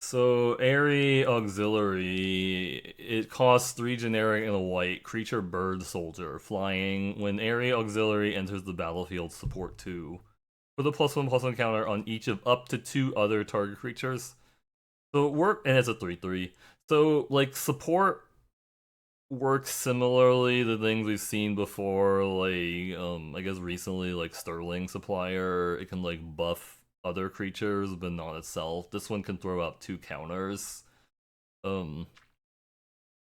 So, Airy Auxiliary, it costs 3 generic and a white, creature bird soldier, flying. When Airy Auxiliary enters the battlefield, support 2. Put a +1/+1 counter on each of up to 2 other target creatures. So, and it's a 3/3. So, like, support works similarly to things we've seen before, like, I guess recently, like Sterling Supplier. It can, like, buff other creatures, but not itself. This one can throw out 2 counters. Um,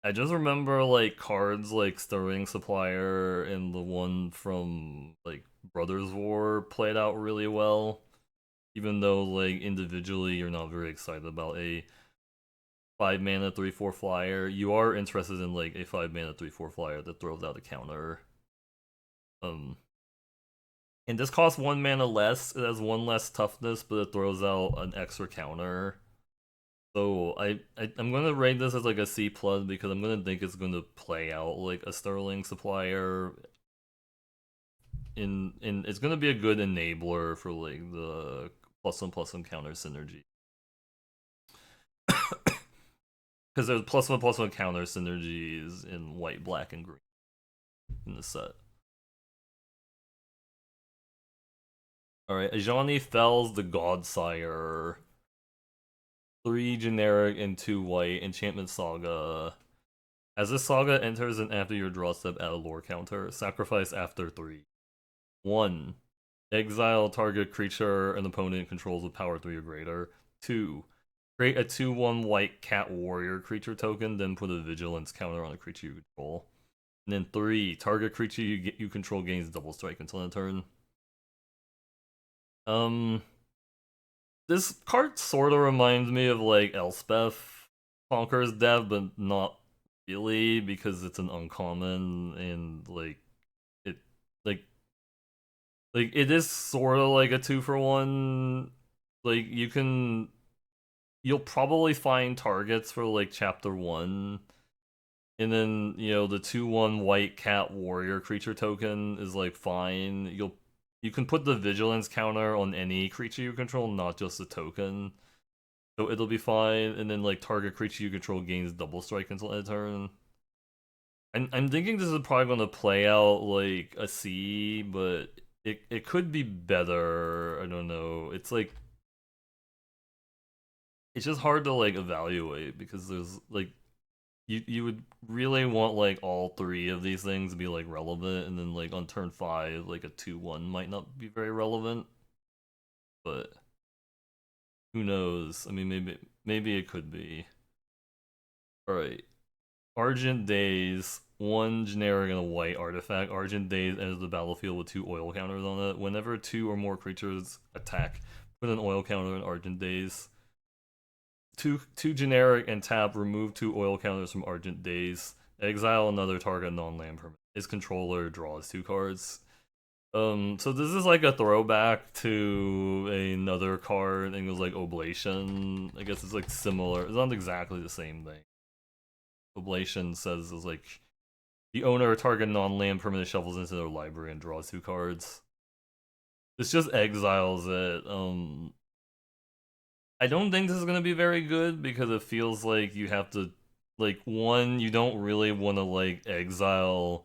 I just remember like cards like Sterling Supplier and the one from like Brothers War played out really well. Even though like individually you're not very excited about a 5 mana 3/4 flyer, you are interested in like a 5 mana 3/4 flyer that throws out a counter. Um, and this costs 1 mana less. It has 1 less toughness, but it throws out an extra counter. So I'm gonna rate this as like a C plus because I'm gonna think it's gonna play out like a Sterling Supplier. In it's gonna be a good enabler for like the +1/+1 counter synergy because there's +1/+1 counter synergies in white, black, and green in the set. All right, Ajani Fells the Godsire. 3 generic and 2 white. Enchantment Saga. As this saga enters and after your draw step, add a lore counter. Sacrifice after 3. 1. Exile target creature an opponent controls with power 3 or greater. 2. Create a 2/1 white cat warrior creature token, then put a vigilance counter on a creature you control. And then 3. Target creature you control gains double strike until end turn. Um, this card sort of reminds me of like Elspeth Conqueror's Dev, but not really because it's an uncommon and it like it is sort of like a 2-for-1. Like you'll probably find targets for like chapter 1, and then the 2/1 white cat warrior creature token is like fine. You can put the vigilance counter on any creature you control, not just the token. So it'll be fine, and then like target creature you control gains double strike until end turn. I'm thinking this is probably going to play out like a C, but it could be better. I don't know. It's just hard to like evaluate because there's like you would really want like all 3 of these things to be like relevant, and then like on turn 5 like a 2/1 might not be very relevant, but who knows? I mean, maybe it could be. All right, Argent Days. 1 generic and a white artifact. Argent Days enters the battlefield with 2 oil counters on it. Whenever 2 or more creatures attack, put an oil counter in Argent Days. Two generic and tap. Remove 2 oil counters from Argent Days. Exile another target non-land permanent. His controller draws 2 cards. So this is like a throwback to another card. I think it was like Oblation. I guess it's like similar. It's not exactly the same thing. Oblation says it's like the owner or target non-land permanent shuffles into their library and draws 2 cards. This just exiles it. I don't think this is gonna be very good because it feels like you have to, like, one, you don't really want to like exile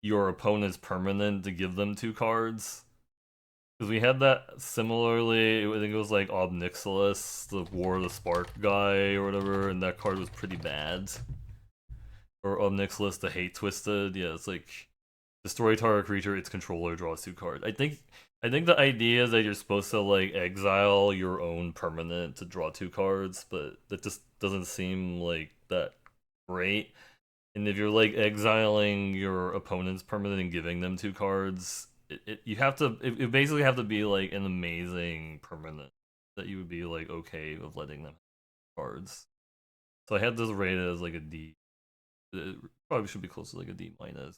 your opponent's permanent to give them 2 cards. Because we had that similarly, I think it was like Obnixilis, the War of the Spark guy or whatever, and that card was pretty bad. Or Obnixilis, the Hate Twisted. Yeah, it's like destroy target creature, its controller draws 2 cards. I think the idea is that you're supposed to like exile your own permanent to draw 2 cards, but that just doesn't seem like that great. And if you're like exiling your opponent's permanent and giving them 2 cards, it basically have to be like an amazing permanent that you would be like okay with letting them have cards. So I had this rated as like a D. It probably should be close to like a D minus.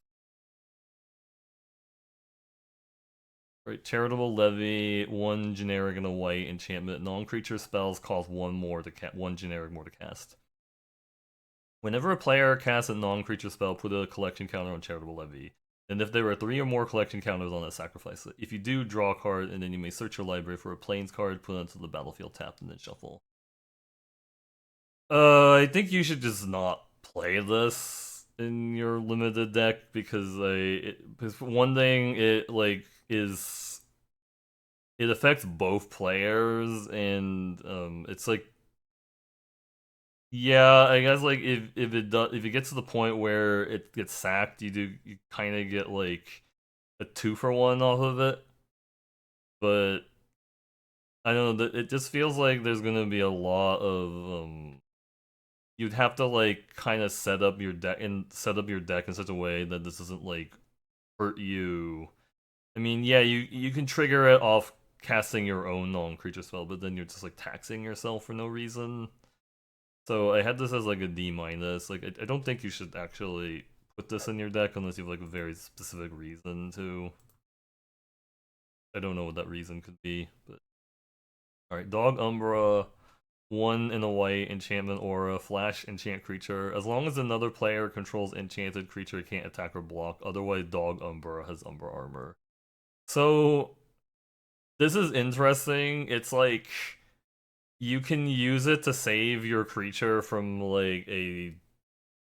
Right, Charitable Levy, 1 generic and a white enchantment. Non-creature spells cost 1 generic more to cast. Whenever a player casts a non-creature spell, put a collection counter on Charitable Levy. And if there are 3 or more collection counters on it, sacrifice it. If you do, draw a card, and then you may search your library for a plains card, put it onto the battlefield tapped, and then shuffle. I think you should just not play this in your limited deck because for one thing, it like is it affects both players, and it's like yeah, I guess like if it gets to the point where it gets sacked, you kind of get like a 2-for-1 off of it, but I don't know. It just feels like there's gonna be a lot of you'd have to like kind of set up your deck in such a way that this doesn't like hurt you. I mean, yeah, you can trigger it off casting your own non-creature spell, but then you're just like taxing yourself for no reason. So I had this as like a D minus. Like I don't think you should actually put this in your deck unless you have like a very specific reason to. I don't know what that reason could be, but all right, Dog Umbra. One in a white enchantment aura, flash enchant creature. As long as another player controls enchanted creature, it can't attack or block. Otherwise, Dog Umbra has Umbra armor. So this is interesting. It's like you can use it to save your creature from like a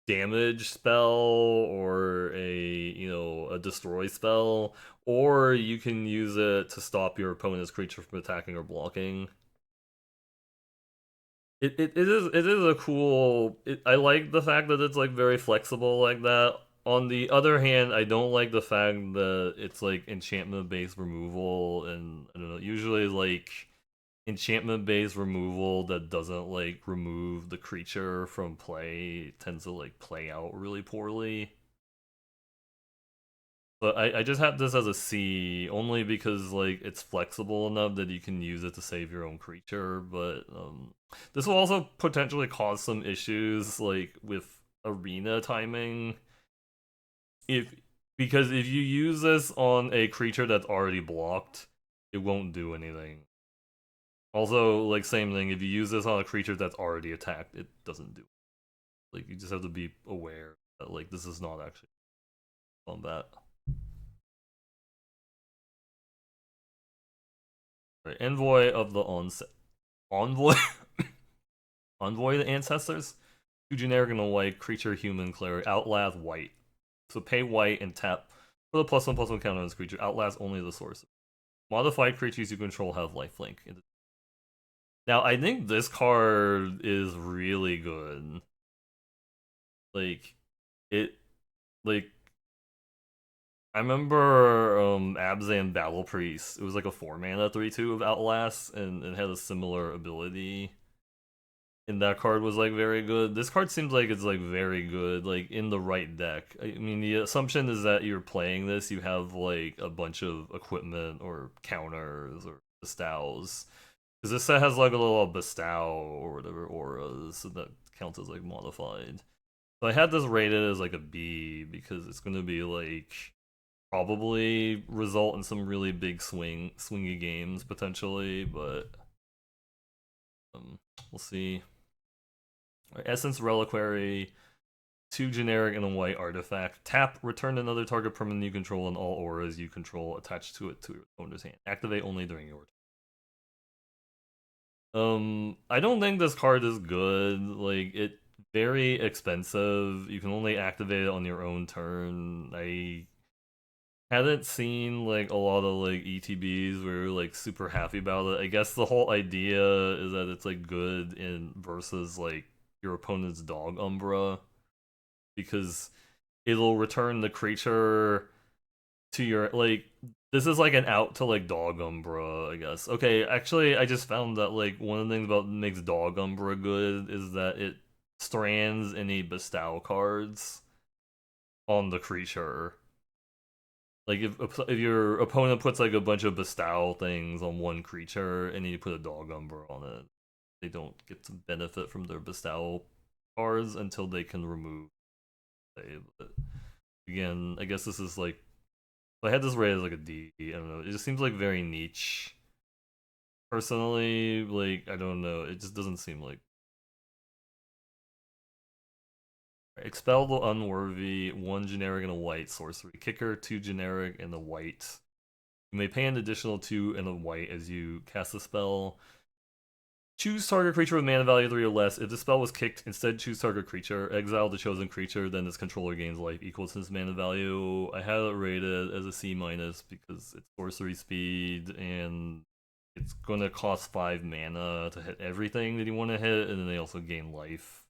damage spell or a destroy spell, or you can use it to stop your opponent's creature from attacking or blocking. It is a cool. I like the fact that it's like very flexible like that. On the other hand, I don't like the fact that it's like enchantment based removal, and I don't know. Usually, like enchantment based removal that doesn't like remove the creature from play tends to like play out really poorly. But I just have this as a C only because like it's flexible enough that you can use it to save your own creature, but this will also potentially cause some issues like with arena timing if because if you use this on a creature that's already blocked, it won't do anything. Also, like same thing, if you use this on a creature that's already attacked, it doesn't do. Like you just have to be aware that like this is not actually combat. Right, Envoy of the Onset. Envoy Envoy the Ancestors. Two generic and a white creature, human cleric. Outlast white. So pay white and tap for the +1/+1 counter on this creature. Outlast only the source. Modified creatures you control have lifelink. Now I think this card is really good. Like it, like I remember Abzan Battle Priest. It was like a 4-mana 3/2 of Outlast, and it had a similar ability. And that card was like very good. This card seems like it's like very good, like in the right deck. I mean, the assumption is that you're playing this, you have like a bunch of equipment or counters or bestows. Because this set has like a little bestow or whatever auras, so that counts as like modified. So I had this rated as like a B because it's gonna be like probably result in some really big swingy games potentially, but we'll see. Essence Reliquary, 2 generic and a white artifact. Tap, return another target permanent you control and all auras you control attached to it to your owner's hand. Activate only during your turn. I don't think this card is good. Like it very expensive. You can only activate it on your own turn. I hadn't seen like a lot of like ETBs where you're like super happy about it. I guess the whole idea is that it's like good in versus like your opponent's dog Umbra because it'll return the creature to your like this is like an out to like dog Umbra, I guess. Okay, actually I just found that like one of the things about makes dog Umbra good is that it strands any bestow cards on the creature. Like if your opponent puts like a bunch of bestow things on one creature and then you put a dog Umbra on it, they don't get to benefit from their bestow cards until they can remove. But again, I guess this is like I had this rated as like a D. I don't know. It just seems like very niche. Personally, like I don't know. It just doesn't seem like expel the unworthy. 1 generic and a white sorcery kicker. 2 generic and a white. You may pay an additional 2 and a white as you cast a spell. Choose target creature with mana value 3 or less. If the spell was kicked, instead choose target creature. Exile the chosen creature, then its controller gains life equal to its mana value. I had it rated as a C- because it's sorcery speed and it's gonna cost 5 mana to hit everything that you want to hit, and then they also gain life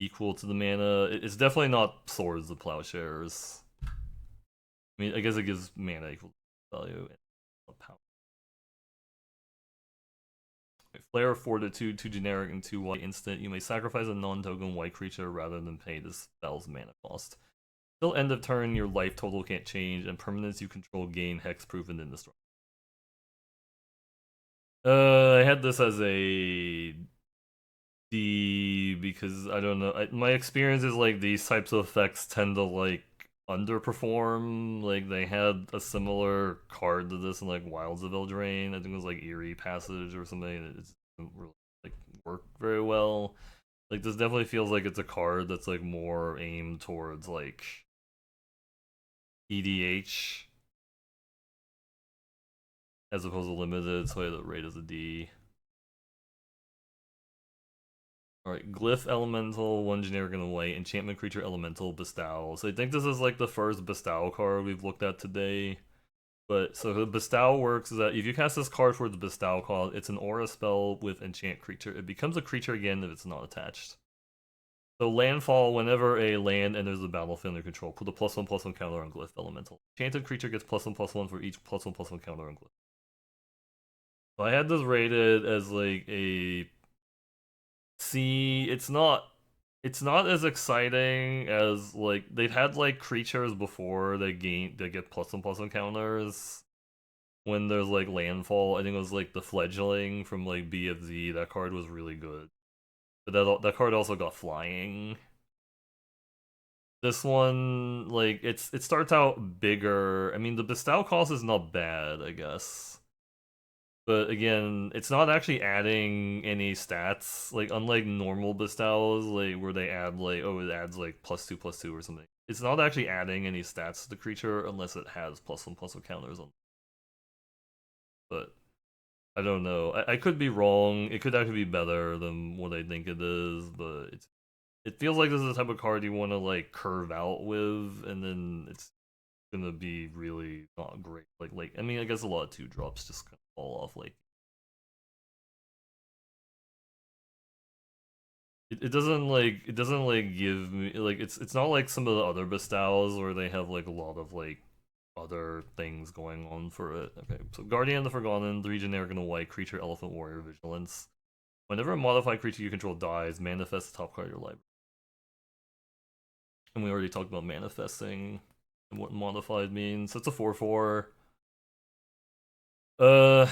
equal to the mana. It's definitely not Swords of Plowshares. I mean, I guess it gives mana equal to value and power. Flare Fortitude, 2 generic and 2 white instant. You may sacrifice a non-token white creature rather than pay this spell's mana cost. Till end of turn, your life total can't change, and permanents you control gain hexproof and indestructible. I had this as a D because I don't know. My experience is like these types of effects tend to like underperform. Like they had a similar card to this in like Wilds of Eldraine. I think it was like Eerie Passage or something. It didn't really like work very well. Like this definitely feels like it's a card that's like more aimed towards like EDH as opposed to limited. So I had it rate as a D. Alright, Glyph Elemental, 1 generic and a white, Enchantment Creature Elemental, Bestow. So I think this is like the first Bestow card we've looked at today. But so the Bestow works is that if you cast this card for the Bestow cost, it's an aura spell with Enchant Creature. It becomes a creature again if it's not attached. So landfall, whenever a land enters the battlefield under control, put a +1/+1 counter on Glyph Elemental. Enchanted creature gets +1/+1 for each +1/+1 counter on Glyph. So I had this rated as like a C. It's not as exciting as like they've had like creatures before they get +1/+1 counters when there's like landfall. I think it was like the fledgling from like BFZ. That card was really good, but that card also got flying. This one, like it starts out bigger. I mean, the bestow cost is not bad, I guess. But again, it's not actually adding any stats. Like unlike normal bestows, like where they add like it adds like +2/+2 or something. It's not actually adding any stats to the creature unless it has +1/+1 counters on. But I don't know. I could be wrong. It could actually be better than what I think it is, but it feels like this is the type of card you want to like curve out with, and then it's gonna be really not great. Like I mean, I guess a lot of 2-drops just kind of fall off. Like it doesn't give me like it's not like some of the other bestows where they have like a lot of like other things going on for it. Okay, so Guardian of the Forgotten, 3 generic and a white creature, Elephant Warrior, Vigilance. Whenever a modified creature you control dies, manifest the top card of your library. And we already talked about manifesting and what modified means. So it's a 4/4. Uh,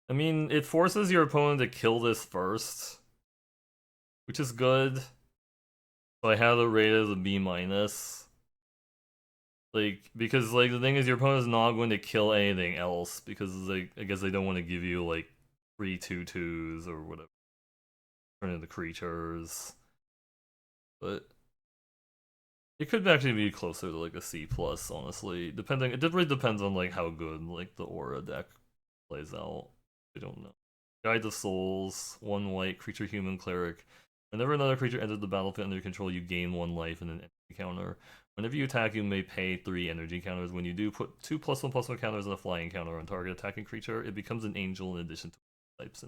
I mean, it forces your opponent to kill this first, which is good. So I have it rated as a B minus. Like, because like the thing is, your opponent's not going to kill anything else because like I guess they don't want to give you like 3/2/2s or whatever, turn into creatures. But it could actually be closer to like a C plus, honestly. It really depends on like how good like the aura deck plays out. I don't know. Guide the Souls, 1 white, creature human cleric. Whenever another creature enters the battlefield under your control, you gain 1 life and an energy counter. Whenever you attack, you may pay 3 energy counters. When you do, put 2 +1/+1 counters and a flying counter on target attacking creature. It becomes an angel in addition to types.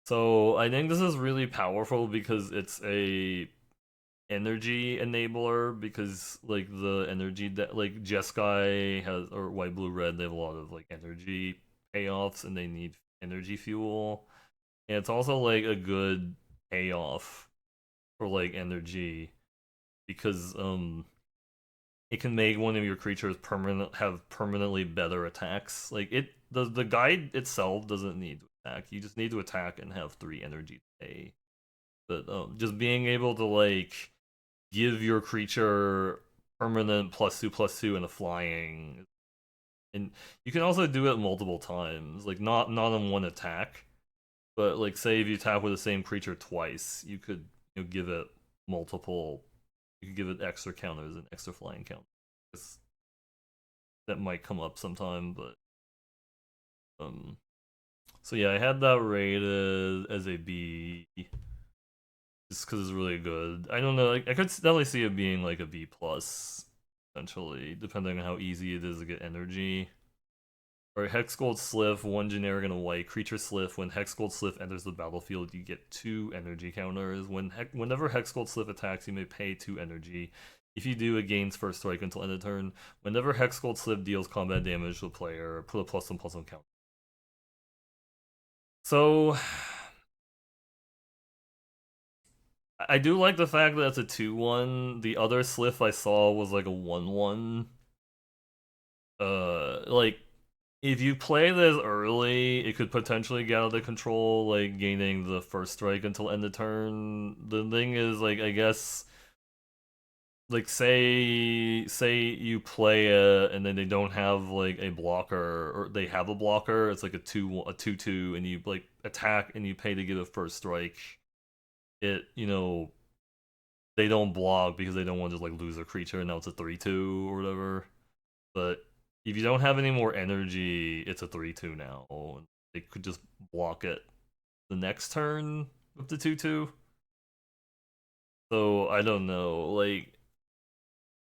So I think this is really powerful because it's a energy enabler, because like the energy that like Jeskai has, or white blue red, they have a lot of like energy payoffs and they need energy fuel, and it's also like a good payoff for like energy because it can make one of your creatures have permanently better attacks. Like the guide itself doesn't need to attack, you just need to attack and have 3 energy to pay. But just being able to like give your creature permanent +2/+2 and a flying, and you can also do it multiple times, like not on one attack, but like say if you attack with the same creature twice, you could give it multiple, you could give it extra counters and extra flying counters. That might come up sometime, but So yeah, I had that rated as a B, just because it's really good. I don't know, like, I could definitely see it being like a B plus, essentially, depending on how easy it is to get energy. Or Hex Gold Sliff, one generic and a white. Creature Sliff, when Hex Gold Sliff enters the battlefield, you get 2 energy counters. Whenever Hex Gold Sliff attacks, you may pay 2 energy. If you do, it gains first strike until end of turn. Whenever Hex Gold Sliff deals combat damage to a player, put a +1/+1 counter. So, I do like the fact that it's a 2/1. The other Sliff I saw was like a 1/1. Like, if you play this early, it could potentially get out of control, like gaining the first strike until end of turn. The thing is, like, I guess, like, say you play it and then they don't have like a blocker, or they have a blocker. It's like a 2/2, and you like attack and you pay to get a first strike. It, they don't block because they don't want to just like lose a creature, and now it's a 3/2 or whatever. But if you don't have any more energy, it's a 3/2 now. And they could just block it the next turn with the 2/2. So I don't know. Like,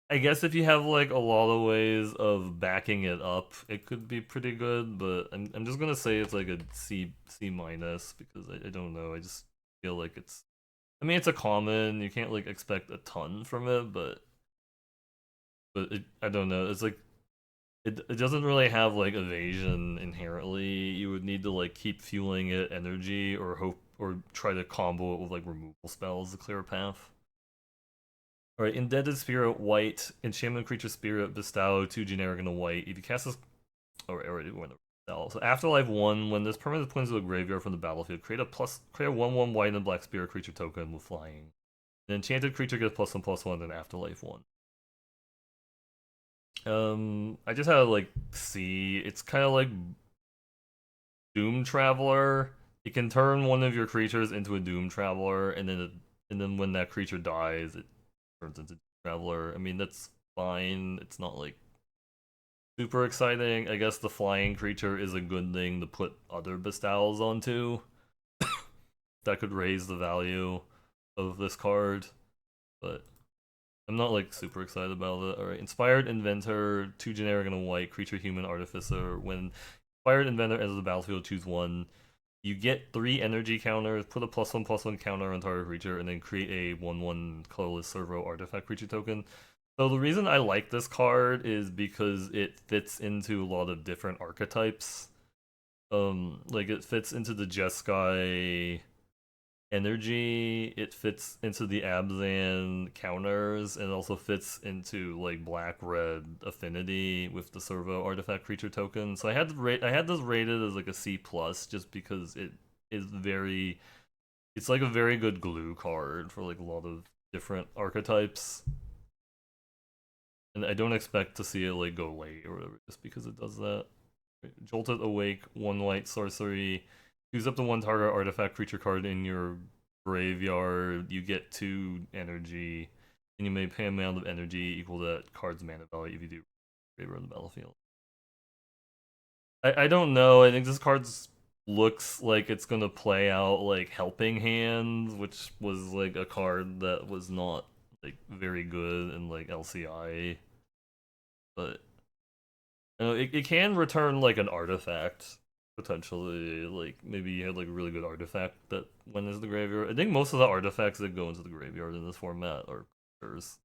I guess if you have like a lot of ways of backing it up, it could be pretty good. But I'm just gonna say it's like a C minus, because I don't know. I just feel like it's. I mean, it's a common. You can't like expect a ton from it, but I don't know. It's like it doesn't really have like evasion inherently. You would need to like keep fueling it energy, or hope, or try to combo it with like removal spells to clear a path. Alright, Indebted Spirit, white. Enchantment creature spirit, bestow 2 generic and a white. If you cast this. Oh, I already went over that. So Afterlife 1, when this permanent points to a graveyard from the battlefield, create a 1/1 white and black spirit creature token with flying. An enchanted creature gets +1/+1 in Afterlife 1. I just had like C. It's kind of like Doom Traveler. It can turn one of your creatures into a Doom Traveler, and then when that creature dies, it turns into Doom Traveler. I mean, that's fine. It's not like super exciting. I guess the flying creature is a good thing to put other bestowals onto. That could raise the value of this card, but I'm not like super excited about it. Alright, Inspired Inventor, 2 generic and a white, creature, human, artificer. When Inspired Inventor enters the battlefield, choose 1. You get 3 energy counters, put a +1/+1 counter on target creature, and then create a 1/1 colorless servo artifact creature token. So the reason I like this card is because it fits into a lot of different archetypes. Like, it fits into the Jeskai energy, it fits into the Abzan counters, and it also fits into like black red affinity with the servo artifact creature token. So I had this rated as like a C plus, just because it is very, it's like a very good glue card for like a lot of different archetypes. And I don't expect to see it like go late or whatever, just because it does that. Jolted Awake, 1 white sorcery. Choose up to 1 target artifact creature card in your graveyard. You get 2 energy, and you may pay an amount of energy equal to that card's mana value if you do graveyard on the battlefield. I don't know. I think this card looks like it's gonna play out like Helping Hands, which was like a card that was not like very good in like LCI, but it can return like an artifact potentially. Like, maybe you had like a really good artifact that went into the graveyard. I think most of the artifacts that go into the graveyard in this format are creatures.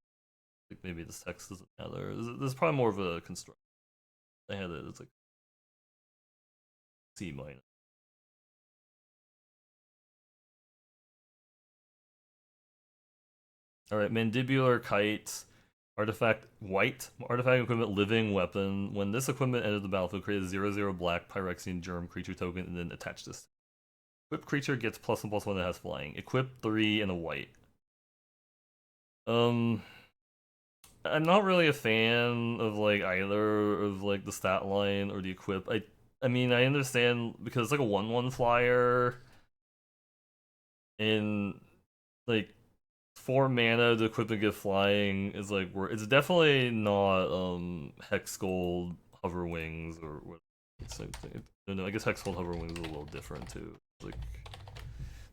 Like, maybe this text doesn't matter. This is probably more of a construct. I had it. It's like C minus. All right, Mandibular Kite. Artifact white. Artifact equipment living weapon. When this equipment enters the battlefield, create a 0/0 black Pyrexian germ creature token and then attach this. Equipped creature gets +1/+1 that has flying. Equip 3 and a white. Um, I'm not really a fan of like either of like the stat line or the equip. I mean, I understand because it's like a 1/1 flyer, and like 4 mana to equip and get flying is like, it's definitely not Hex Gold Hover Wings or what. Same thing. I don't know. I guess Hexhold Hover Wings is a little different too. Like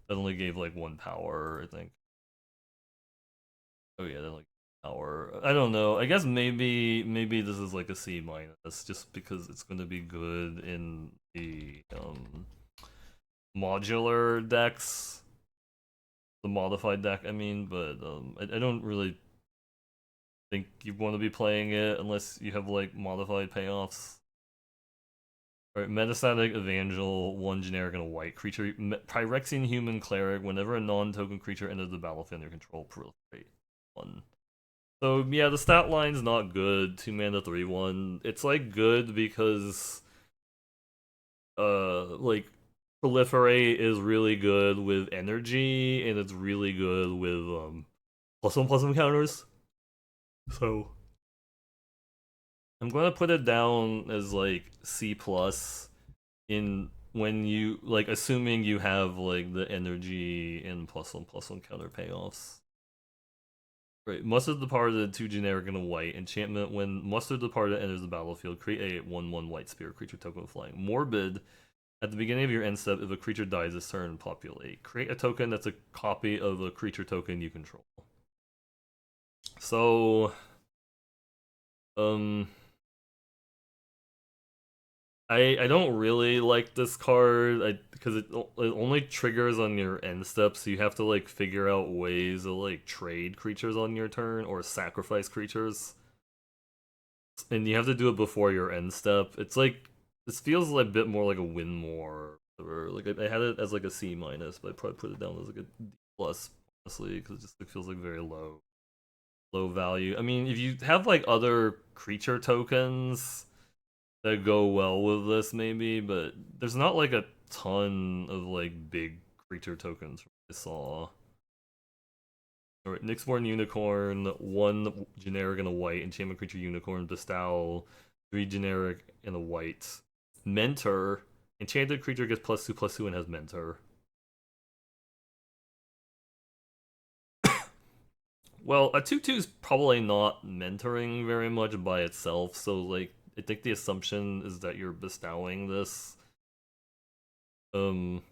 that only gave like 1 power, I think. Oh yeah, that like power. I don't know. I guess maybe this is like a C minus, just because it's going to be good in the modular decks, the modified deck. I mean, but I don't really think you want to be playing it unless you have like modified payoffs. Alright, Metastatic Evangel, 1 generic and a white creature. Pyrexian Human Cleric, whenever a non-token creature enters the battlefield under control, proliferate 1. So yeah, the stat line's not good. 2 mana 3/1. It's like good because like proliferate is really good with energy and it's really good with +1/+1 counters. So I'm gonna put it down as like C plus in when you like assuming you have like the energy and +1/+1 counter payoffs. Right, Muster Departed, 2 generic and a white. Enchantment, when Muster Departed enters the battlefield, create a 1/1 white spirit creature token with flying. Morbid, at the beginning of your end step, if a creature dies this turn, populate. Create a token that's a copy of a creature token you control. So, um, I don't really like this card because it only triggers on your end step, so you have to like figure out ways to like trade creatures on your turn or sacrifice creatures, and you have to do it before your end step. It's like this feels like a bit more like a win more, or like I had it as like a C minus, but I probably put it down as like a D plus honestly because it just feels like very low value. I mean, if you have like other creature tokens that go well with this maybe, but there's not like a ton of like big creature tokens I saw. Alright, Nyxborn Unicorn, 1 generic and a white, enchantment creature unicorn, bestow, 3 generic and a white. Mentor, enchanted creature gets +2/+2 and has mentor. Well, a 2/2 is probably not mentoring very much by itself, so like I think the assumption is that you're bestowing this. Um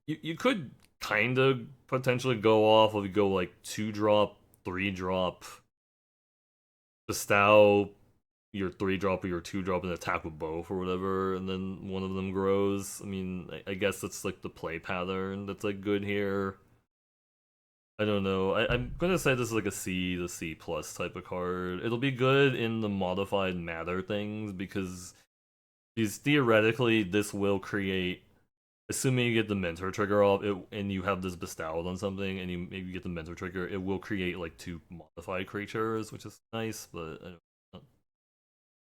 you could kind of potentially go off if you go like 2-drop, 3-drop, bestow your 3-drop or your 2-drop and attack with both or whatever, and then one of them grows. I mean, I guess that's like the play pattern that's like good here. I don't know. I'm gonna say this is like a C to C plus type of card. It'll be good in the modified matter things because theoretically this will create, assuming you get the mentor trigger off it, and you have this bestowed on something and you maybe get the mentor trigger, it will create like 2 modified creatures, which is nice, but I'm not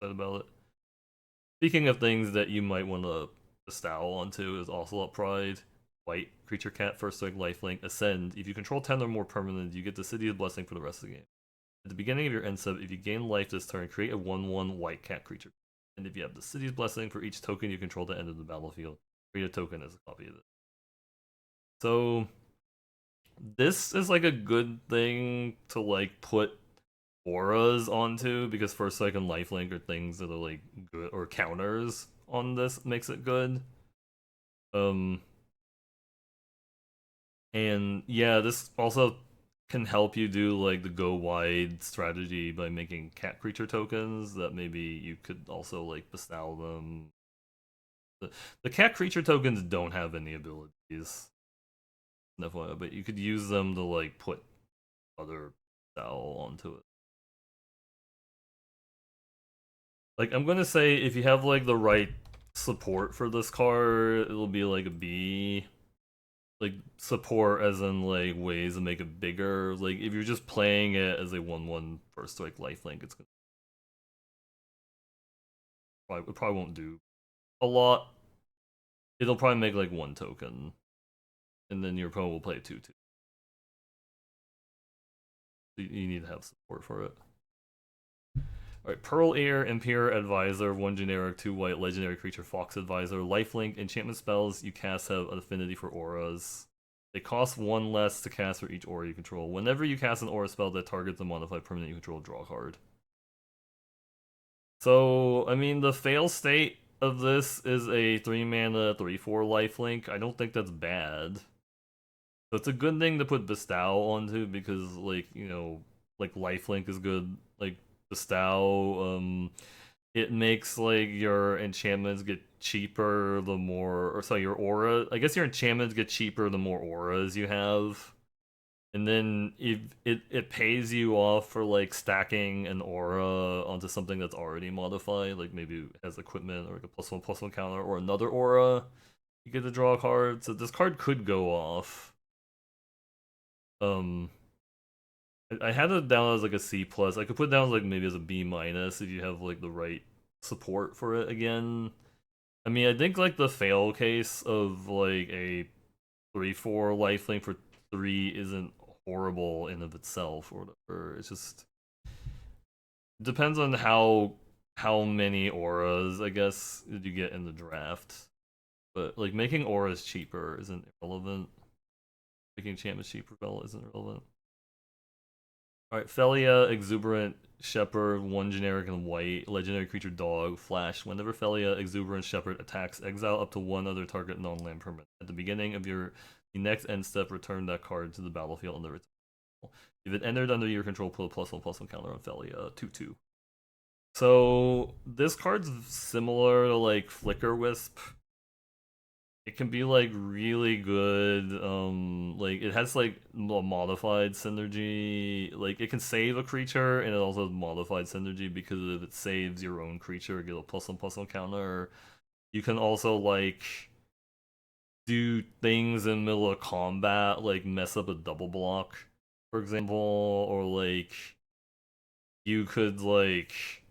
excited about it. Speaking of things that you might want to bestow onto is Ocelot Pride. White creature cat, first strike, lifelink, ascend. If you control 10 or more permanents, you get the City's Blessing for the rest of the game. At the beginning of your end step, if you gain life this turn, create a 1/1 white cat creature. And if you have the City's Blessing for each token you control at the end of the battlefield, create a token as a copy of it. So this is like a good thing to like put auras onto because first strike and lifelink are things that are like good, or counters on this makes it good. Um and yeah, this also can help you do like the go wide strategy by making cat creature tokens that maybe you could also like bestow them. The cat creature tokens don't have any abilities, but you could use them to like put other style onto it. Like I'm gonna say if you have like the right support for this card, it'll be like a B. Like support as in like ways to make it bigger. Like if you're just playing it as a 1/1 first strike lifelink, it's gonna it probably won't do a lot. It'll probably make like 1 token, and then your opponent will play 2/2. You need to have support for it. Alright, Pearl Ear, Imperial Advisor, 1 generic, 2 white, legendary creature, Fox Advisor, lifelink, enchantment spells you cast have an affinity for auras. They cost 1 less to cast for each aura you control. Whenever you cast an aura spell that targets a modified permanent you control, draw a card. So, I mean, the fail state of this is a 3-mana 3/4 lifelink. I don't think that's bad. So it's a good thing to put Bestow onto because, like, you know, like lifelink is good. Like Bestow, it makes like your enchantments get cheaper the more, or sorry, your aura. I guess your enchantments get cheaper the more auras you have. And then if it pays you off for like stacking an aura onto something that's already modified, like maybe it has equipment or like a +1/+1 counter or another aura, you get to draw a card. So this card could go off. Um, I had it down as like a C plus. I could put it down as like maybe as a B minus if you have like the right support for it again. I mean, I think like the fail case of like a 3/4 lifelink for 3 isn't horrible in of itself or whatever. It's just depends on how many auras I guess you get in the draft. But like making auras cheaper isn't irrelevant. Making enchantments cheaper isn't relevant. Alright, Felia, Exuberant, Shepherd, 1 generic and white, legendary creature dog, flash. Whenever Felia, Exuberant, Shepherd attacks, exile up to 1 other target non-land permanent. At the beginning of your next end step, return that card to the battlefield under its control. If it entered under your control, put a +1/+1 counter on Felia, 2/2. So this card's similar to like Flicker Wisp. It can be like really good. Like it has like a modified synergy. Like it can save a creature, and it also has modified synergy because if it saves your own creature, get a +1/+1 counter. You can also like do things in the middle of combat, like mess up a double block, for example, or like you could like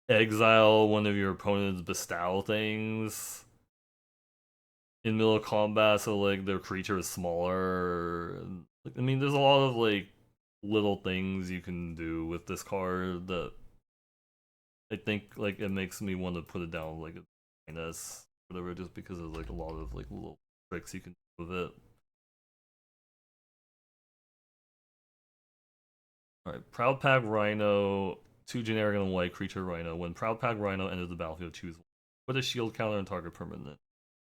exile one of your opponent's bestow things in middle of combat, so like their creature is smaller. I mean, there's a lot of like little things you can do with this card that I think like it makes me want to put it down like a minus whatever, just because there's like a lot of like little tricks you can do with it. All right, Proud Pack Rhino, 2 generic and white creature Rhino. When Proud Pack Rhino enters the battlefield, choose one. Put a shield counter on target permanent.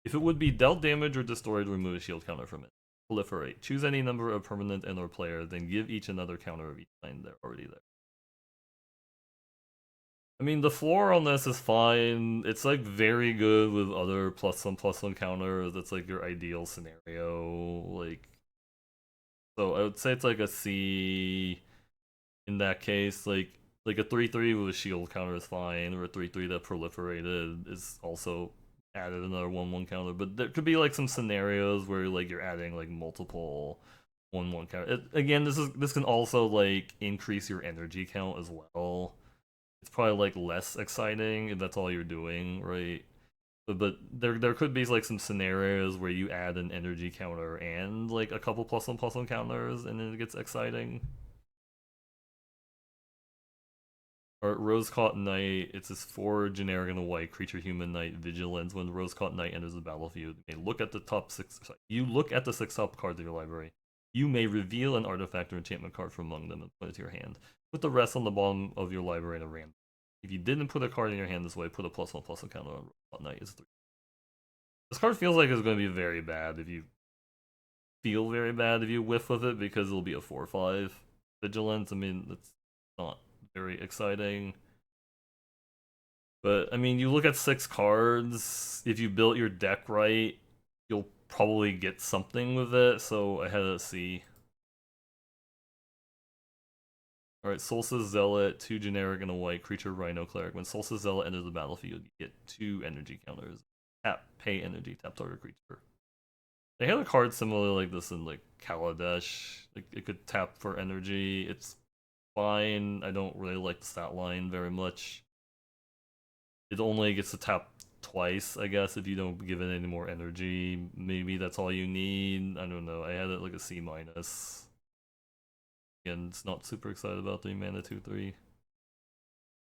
If it would be dealt damage or destroyed, remove a shield counter from it. Proliferate. Choose any number of permanent and or player, then give each another counter of each kind they're already there. I mean, the floor on this is fine. It's like very good with other +1/+1 counters. That's like your ideal scenario. Like, so I would say it's like a C in that case. Like a 3/3 with a shield counter is fine, or a 3/3 that proliferated is also added another 1/1 counter. But there could be like some scenarios where like you're adding like multiple 1/1 counter. Again, this can also like increase your energy count as well. It's probably like less exciting if that's all you're doing, right? But there could be like some scenarios where you add an energy counter and like a couple +1/+1 counters, and then it gets exciting. Or Rose-Caught Knight, it's this 4 generic and a white creature human knight vigilance. When Rose-Caught Knight enters the battlefield, you may look at the top 6. Sorry, you look at the 6 top cards of your library. You may reveal an artifact or enchantment card from among them and put it to your hand. Put the rest on the bottom of your library in a random. If you didn't put a card in your hand this way, put a +1/+1 counter on Rose-Caught Knight. Is 3. This card feels like it's going to be very bad if you whiff with it, because it'll be a 4/5 vigilance. I mean, that's not very exciting. But I mean, you look at 6 cards. If you built your deck right, you'll probably get something with it. So I had a C. All right, Solstice Zealot, 2 generic and a white creature Rhino Cleric. When Solstice Zealot enters the battlefield, you get 2 energy counters. Tap, pay energy, tap target creature. They had a card similar like this in like Kaladesh. Like it could tap for energy. It's fine. I don't really like the stat line very much. It only gets to tap twice, I guess, if you don't give it any more energy. Maybe that's all you need. I don't know. I had it like a C minus. Again, it's not super excited about 3 mana 2/3.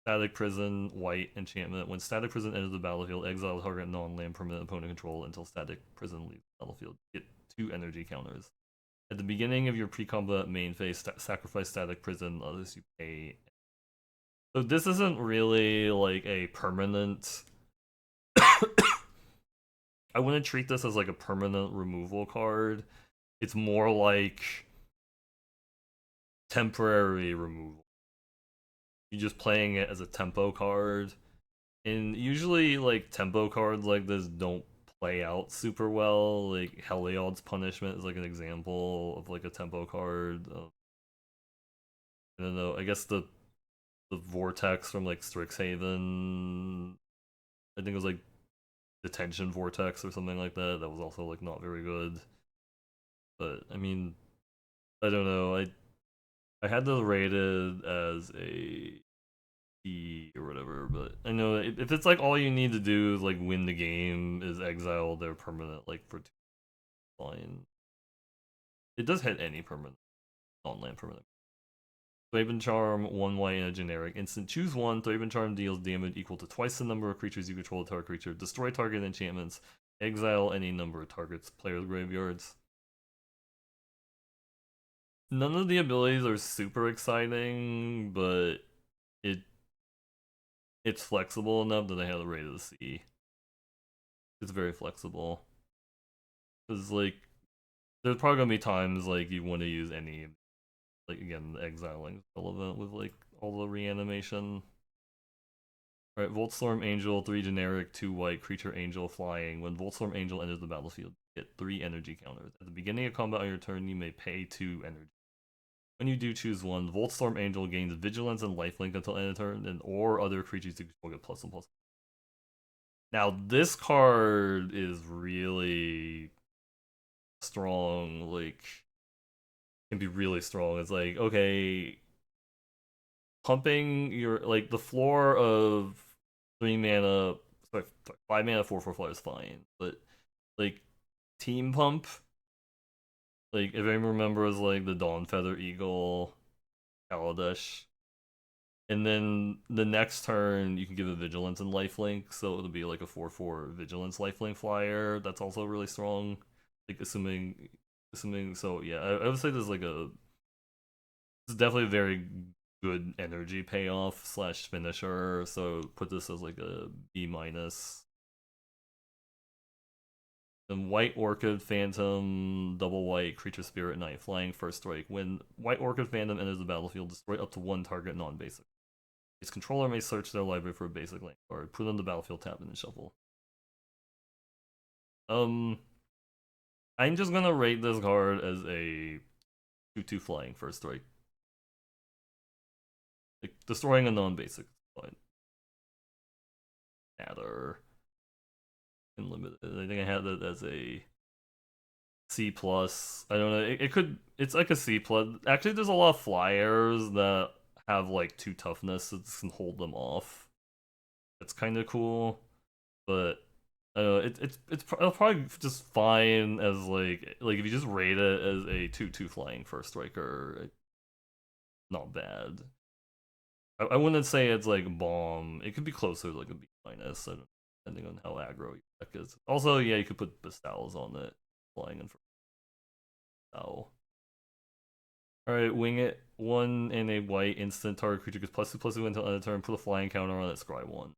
Static Prison, white enchantment. When Static Prison enters the battlefield, exile target non-land permanent opponent control until Static Prison leaves the battlefield. Get 2 energy counters. At the beginning of your pre-combat main phase, sacrifice Static Prison unless you pay. So this isn't really like a permanent I wouldn't treat this as like a permanent removal card. It's more like temporary removal. You're just playing it as a tempo card. And usually, like, tempo cards like this don't play out super well. Like, Heliod's Punishment is like an example of like a tempo card. I don't know. I guess the Vortex from like Strixhaven, I think it was like Detention Vortex or something like that. That was also like not very good. But I mean, I don't know. I had this rated as a E or whatever, but I know if it's like all you need to do is like win the game, is exile their permanent like for 2 line. It does hit any permanent non-land permanent. Thraben Charm, 1 white and a generic instant. Choose one. Thraben Charm deals damage equal to twice the number of creatures you control to target creature. Destroy target enchantments. Exile any number of targets players' graveyards. None of the abilities are super exciting, but it it's flexible enough that I have the rate of the C. It's very flexible. Because like there's probably gonna be times like you want to use any, like again, exiling is relevant with like all the reanimation. Alright, Voltstorm Angel, 3 generic, 2 white, creature angel flying. When Voltstorm Angel enters the battlefield, get 3 energy counters. At the beginning of combat on your turn, you may pay 2 energy. When you do choose one, Voltstorm Angel gains vigilance and lifelink until end of turn, and or other creatures you control get plus and plus. Now this card is really strong, like can be really strong. It's like, okay, pumping your like the floor of 3 mana, sorry, 5 mana 4/4 flyer is fine, but like team pump, like if anyone remembers like the Dawn Feather Eagle, Kaladesh, and then the next turn you can give a vigilance and lifelink, so it'll be like a 4/4 vigilance lifelink flyer. That's also really strong. Like assuming so yeah, I would say there's like a it's definitely a very good energy payoff slash finisher. So put this as like a B minus. Then White Orchid Phantom, double white, creature spirit knight, flying first strike. When White Orchid Phantom enters the battlefield, destroy up to 1 target non-basic. Its controller may search their library for a basic land card, put on the battlefield, tap, and then shuffle. Um, I'm just gonna rate this card as a 2/2 flying first strike. Like destroying a non-basic fine. Adder. Unlimited. I think I had that as a C plus. I don't know. It could. It's like a C plus. Actually, there's a lot of flyers that have like 2 toughness that can hold them off. It's kind of cool, but it's probably just fine as like if you just rate it as a 2/2 flying first striker, not bad. I wouldn't say it's like bomb. It could be closer to like a B minus, depending on how aggro your deck is. Also, yeah, you could put Bestowals on it, flying in for Bestow. Alright, wing it. 1 and a white instant target creature gets +2/+2 until end of turn. Put a flying counter on it, scry 1.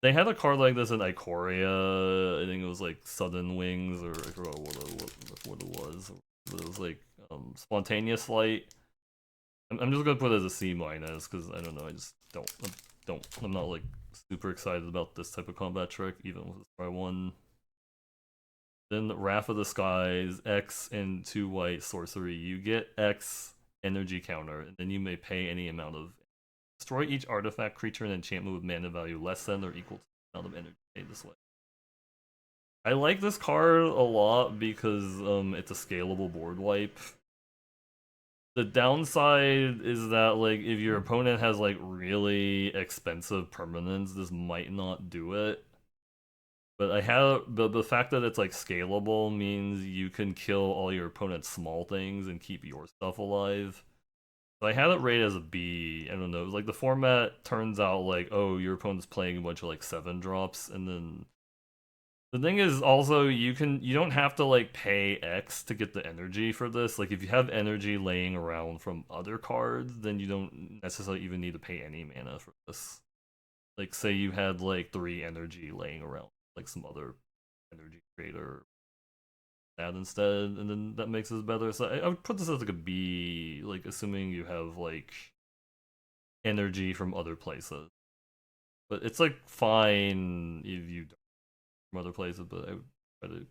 They had a card like this in Ikoria. I think it was like Sudden Wings, or I forgot what it was. But it was like Spontaneous Flight. I'm just gonna put it as a C minus because I don't know. I just don't. I'm not like super excited about this type of combat trick, even with scry 1. Then Wrath of the Skies, X and 2 white sorcery. You get X energy counter, and then you may pay any amount of. Destroy each artifact, creature, and enchantment with mana value less than or equal to the amount of energy paid this way. I like this card a lot because it's a scalable board wipe. The downside is that like if your opponent has like really expensive permanents, this might not do it. But I have the fact that it's like scalable means you can kill all your opponent's small things and keep your stuff alive. So I had it rated as a B. I don't know. It was like the format turns out like, oh, your opponent's playing a bunch of like 7 drops, and then the thing is also you don't have to like pay X to get the energy for this. Like if you have energy laying around from other cards, then you don't necessarily even need to pay any mana for this. Like say you had like 3 energy laying around, like some other energy creator that instead, and then that makes it better. So I would put this as like a B, like assuming you have like energy from other places. But it's like fine if you don't from other places, but I would try to